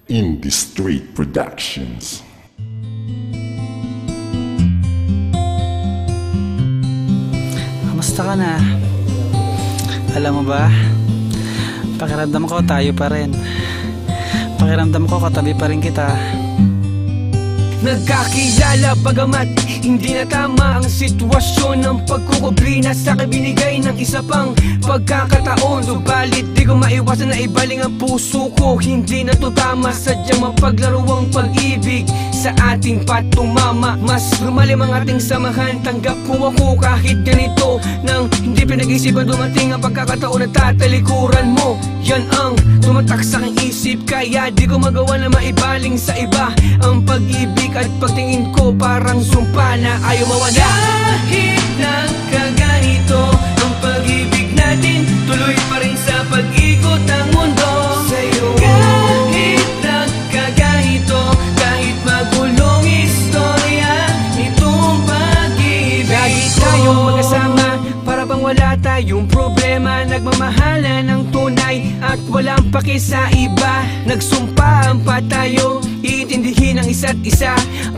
Indie Street Productions. Kamusta ka na? Alam mo ba, pakiramdam ko tayo pa rin. Pakiramdam ko katabi pa rin kita. Nagkakilala bagamat hindi na tama ang sitwasyon ng pagkukubli na sa akin binigay ng isa pang pagkakataon. Subalit di ko maiwasan na ibaling ang puso ko. Hindi na to tama, sadyang mapaglaro ang pag-ibig sa ating patumama. Mas lumalim ang ating samahan, tanggap ko ako kahit ganito. Nang hindi pinag-isipan dumating ang pagkakataon na tatalikuran mo. Yan ang tumatak sa aking isip, kaya di ko magawa na maibaling sa iba ang pag-ibig at pagtingin ko parang sumpa na ayaw mawala. Kahit nagkaganito ang pag-ibig natin, tuloy pa rin sa pag-ikot ng mundo sa'yo. Kahit nagkaganito, kahit magulong istorya itong pag-ibig ko. Lagi tayong magkasama, para bang wala tayong problema. Nagmamahalan ng tunay at walang paki sa iba. Nagsumpaan pa tayo, iintindihin ang isa't isa.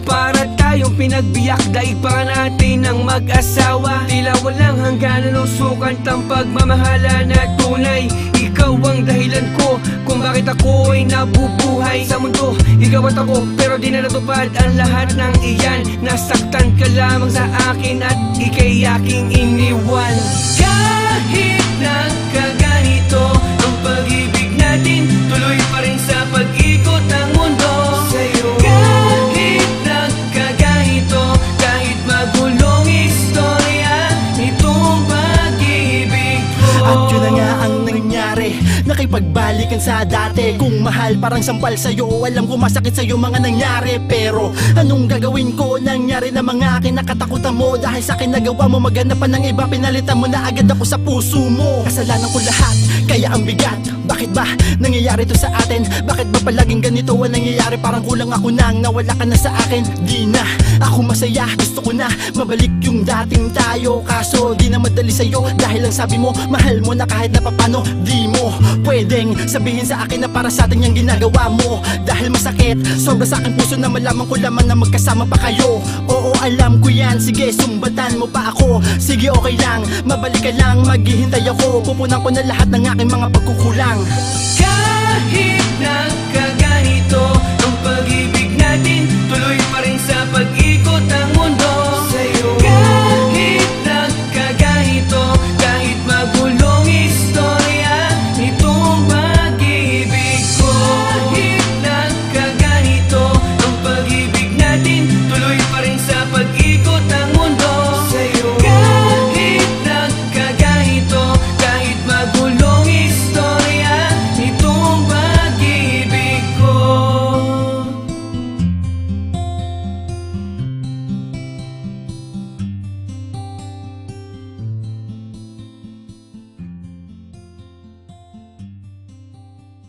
Para tayong pinagbiyak, daig pa natin ng mag-asawa. Tila walang hangganan o sukat ang pagmamahala na tunay. Ikaw ang dahilan ko kung bakit ako ay nabubuhay sa mundo. Ikaw at ako, pero di na natupad ang lahat ng iyan. Nasaktan ka lamang sa akin at ika'y aking iniwan. Kahit nagkaganito ang pag-ibig natin, tuloy pa rin sa pag-ikot ng mundo sa'yo. Kahit nagkaganito, kahit magulong istorya itong pag-ibig ko. At yun na nga ang nangyari, nakipagbalikan sa dati. Kung mahal parang sampal sa'yo, alam ko masakit sa'yo mga nangyari. Pero anong gagawin ko? Nangyari na mga kinakatakutan mo. Dahil sa'kin nagawa mo maghanap pa ng iba, pinalitan mo na agad ako sa puso mo. Kasalanan ko lahat, kaya ang bigat. Bakit ba nangyayari to sa atin? Bakit ba palaging ganito ang nangyayari? Parang kulang ako nang nawala ka na sa akin. Di na ako masaya, gusto ko na mabalik yung dating tayo. Kaso di na madali sa'yo, dahil ang sabi mo mahal mo na kahit na papano. Di mo pwedeng sabihin sa akin na para sa atin yung ginagawa mo. Dahil masakit, sobra sa akin puso na malaman ko lamang na magkasama pa kayo. Oo, alam ko yan, sige sumbatan mo pa ako. Sige okay lang, mabalik ka lang, maghihintay ako. Pupunan ko na lahat ng aking mga pagkukulang. Kahit nagkaganito